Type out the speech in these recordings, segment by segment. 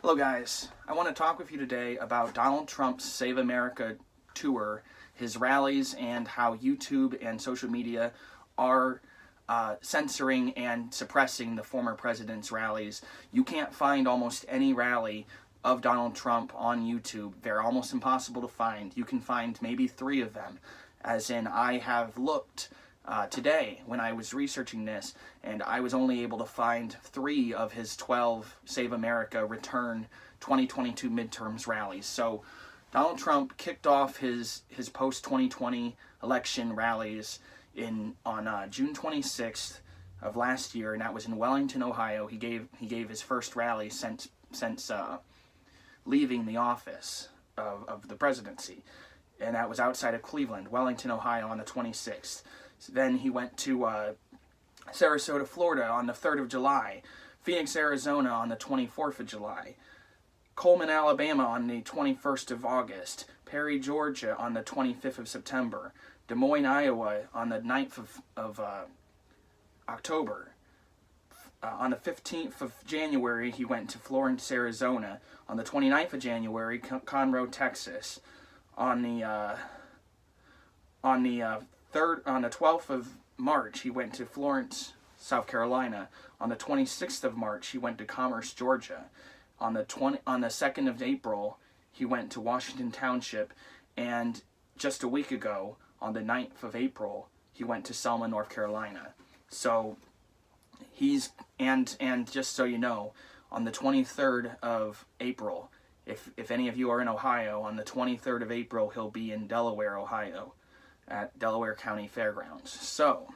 Hello guys, I want to talk with you today about Donald Trump's Save America tour, his rallies, and how YouTube and social media are censoring and suppressing the former president's rallies. You can't find almost any rally of Donald Trump on YouTube. They're almost impossible to find. You can find maybe 3 of them, as in I have looked today when I was researching this, and I was only able to find 3 of his 12 Save America Return 2022 midterms rallies. So Donald Trump kicked off his post-2020 election rallies on June 26th of last year, and that was in Wellington, Ohio. He gave his first rally since leaving the office of the presidency, and that was outside of Cleveland, Wellington, Ohio, on the 26th. Then he went to Sarasota, Florida on the 3rd of July, Phoenix, Arizona on the 24th of July, Coleman, Alabama on the 21st of August, Perry, Georgia on the 25th of September, Des Moines, Iowa on the 9th of October. On the 15th of January, he went to Florence, Arizona. On the 29th of January, Conroe, Texas. On the 12th of March, he went to Florence, South Carolina. On the 26th of March, he went to Commerce, Georgia. On the 2nd of April, he went to Washington Township, and just a week ago, on the 9th of April, he went to Selma, North Carolina. So he's and just so you know, on the 23rd of April, if any of you are in Ohio, on the 23rd of April, he'll be in Delaware, Ohio, at Delaware County Fairgrounds. So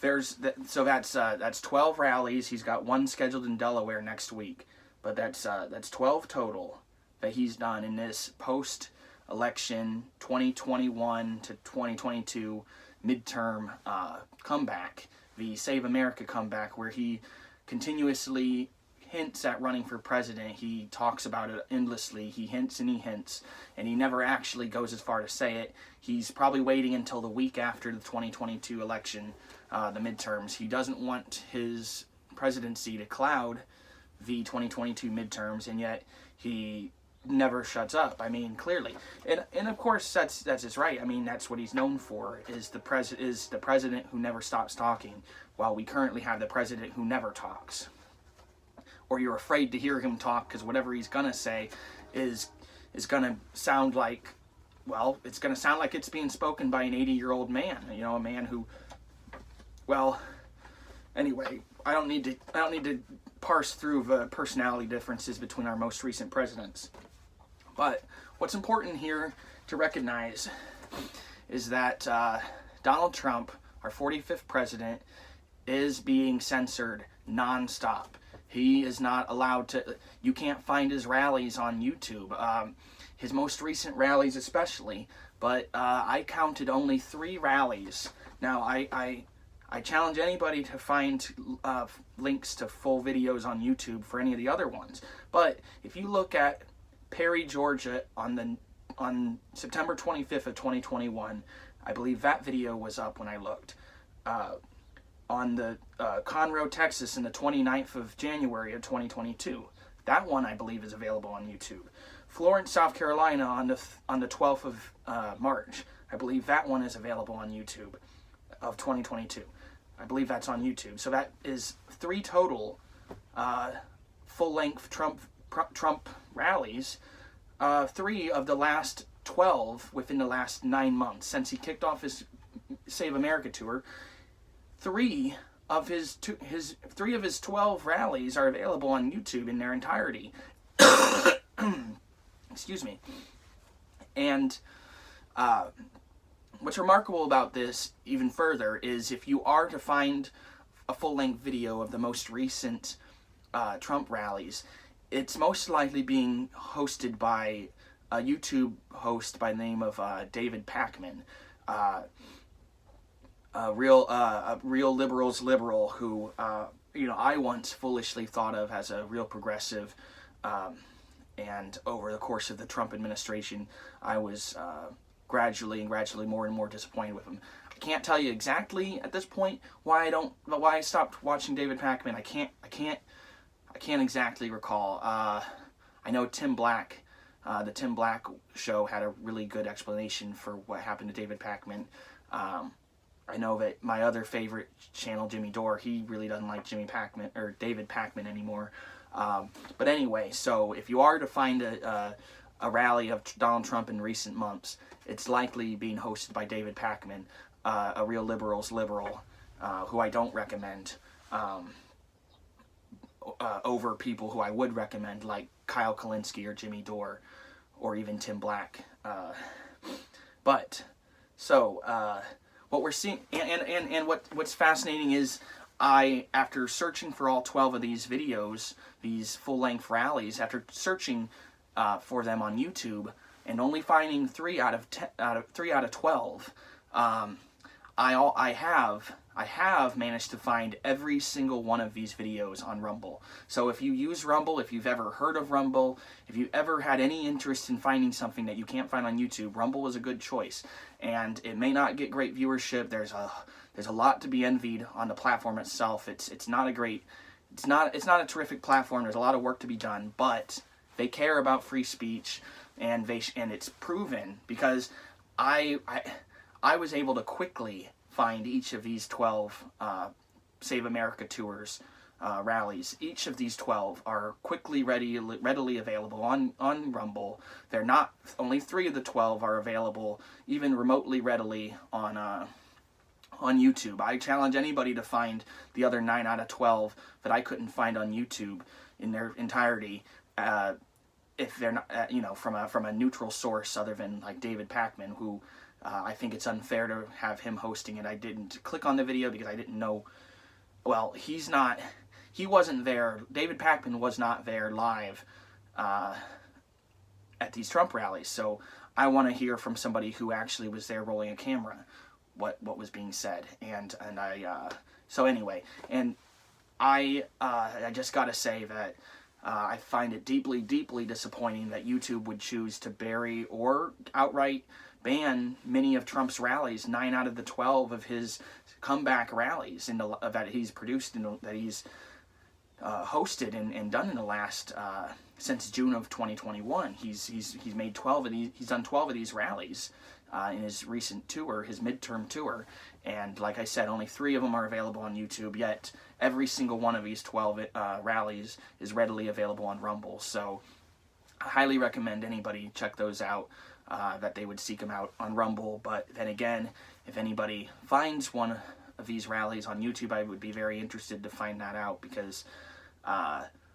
that's 12 rallies. He's got one scheduled in Delaware next week, but that's 12 total that he's done in this post-election 2021 to 2022 midterm comeback, the Save America comeback, where he continuously hints at running for president. He talks about it endlessly. He hints, and he never actually goes as far to say it. He's probably waiting until the week after the 2022 election, the midterms. He doesn't want his presidency to cloud the 2022 midterms, and yet he never shuts up. I mean, clearly, and of course that's his right. I mean, that's what he's known for, is the president who never stops talking, while we currently have the president who never talks. Or you're afraid to hear him talk because whatever he's gonna say is gonna sound like, well, it's gonna sound like it's being spoken by an 80-year-old man. You know, a man who, well, anyway, I don't need to parse through the personality differences between our most recent presidents. But what's important here to recognize is that Donald Trump, our 45th president, is being censored nonstop. He is not allowed to, you can't find his rallies on YouTube, his most recent rallies especially, but I counted only 3 rallies. Now, I challenge anybody to find links to full videos on YouTube for any of the other ones. But if you look at Perry, Georgia on September 25th of 2021, I believe that video was up when I looked. On the Conroe, Texas, in the 29th of January of 2022. That one, I believe, is available on YouTube. Florence, South Carolina, on the 12th of March. I believe that one is available on YouTube of 2022. I believe that's on YouTube. So that is 3 total full-length Trump rallies. 3 of the last 12 within the last 9 months since he kicked off his Save America tour. 3 of his 12 rallies are available on YouTube in their entirety. Excuse me. And what's remarkable about this even further is, if you are to find a full-length video of the most recent Trump rallies, it's most likely being hosted by a YouTube host by the name of David Pakman. A real liberal's liberal who, I once foolishly thought of as a real progressive, and over the course of the Trump administration, I was gradually more and more disappointed with him. I can't tell you exactly at this point why I stopped watching David Pakman. I can't I can't exactly recall. I know Tim Black, the Tim Black show had a really good explanation for what happened to David Pakman. I know that my other favorite channel, Jimmy Dore, he really doesn't like David Pakman anymore. But anyway, so if you are to find a rally of Donald Trump in recent months, it's likely being hosted by David Pakman, a real liberal's liberal, who I don't recommend over people who I would recommend, like Kyle Kalinske or Jimmy Dore or even Tim Black. What we're seeing, and what's fascinating is, after searching for all 12 of these videos, these full-length rallies, after searching for them on YouTube and only finding 3 out of 12, I have managed to find every single one of these videos on Rumble. So if you use Rumble, if you've ever heard of Rumble, if you've ever had any interest in finding something that you can't find on YouTube, Rumble is a good choice. And it may not get great viewership. There's a lot to be envied on the platform itself. It's not a terrific platform. There's a lot of work to be done, but they care about free speech, and it's proven, because I was able to quickly find each of these 12 Save America Tours rallies. Each of these 12 are quickly readily available on Rumble. They're not, only 3 of the 12 are available even remotely readily on YouTube. I challenge anybody to find the other 9 out of 12 that I couldn't find on YouTube in their entirety, if they're not, from a neutral source other than like David Pakman, who I think it's unfair to have him hosting it. I didn't click on the video because I didn't know. Well, he wasn't there. David Pakman was not there live at these Trump rallies. So I want to hear from somebody who actually was there rolling a camera what was being said. So anyway, and I just got to say that I find it deeply, deeply disappointing that YouTube would choose to bury or outright ban many of Trump's rallies, 9 out of the 12 of his comeback rallies that he's produced and that he's hosted and done in the last since June of 2021. He's made 12 of these. He's done 12 of these rallies in his recent tour, his midterm tour, and like I said, only 3 of them are available on YouTube. Yet every single one of these 12 rallies is readily available on Rumble. So I highly recommend anybody check those out. That they would seek them out on Rumble. But then again, if anybody finds one of these rallies on YouTube, I would be very interested to find that out, because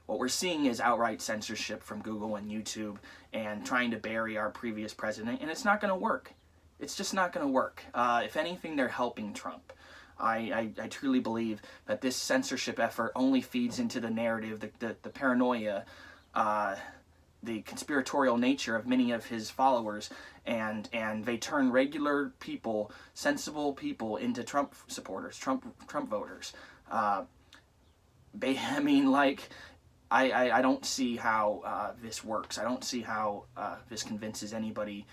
what we're seeing is outright censorship from Google and YouTube and trying to bury our previous president, and it's not going to work. It's just not going to work. If anything, they're helping Trump. I truly believe that this censorship effort only feeds into the narrative, the paranoia, the conspiratorial nature of many of his followers, and they turn regular people, sensible people, into Trump supporters, Trump voters. I don't see how this works. I don't see how this convinces anybody.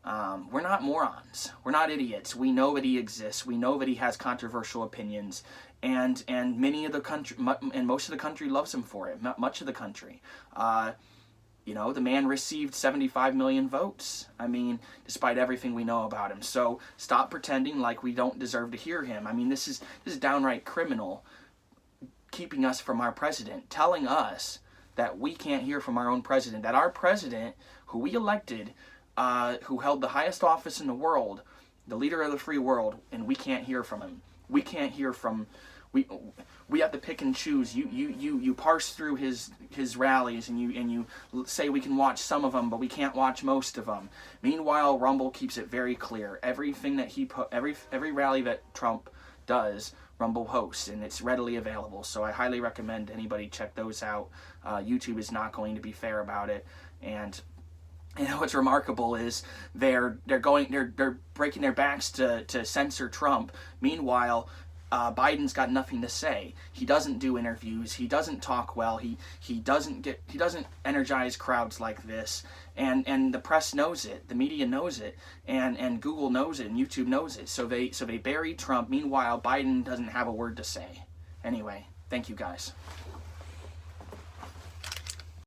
We're not morons. We're not idiots. We know that he exists. We know that he has controversial opinions, and many of the country and most of the country loves him for it. Much of the country. The man received 75 million votes. I mean, despite everything we know about him. So stop pretending like we don't deserve to hear him. I mean, this is downright criminal, keeping us from our president, telling us that we can't hear from our own president, that our president, who we elected, who held the highest office in the world, the leader of the free world, and we can't hear from him. We can't hear from... We have to pick and choose. You parse through his rallies and you say we can watch some of them, but we can't watch most of them. Meanwhile, Rumble keeps it very clear. Everything that every rally that Trump does, Rumble hosts, and it's readily available. So I highly recommend anybody check those out. YouTube is not going to be fair about it, and what's remarkable is they're breaking their backs to censor Trump. Meanwhile, Biden's got nothing to say. He doesn't do interviews. He doesn't talk well. He doesn't energize crowds like this. And the press knows it. The media knows it. And Google knows it. And YouTube knows it. So they bury Trump. Meanwhile, Biden doesn't have a word to say. Anyway, thank you guys.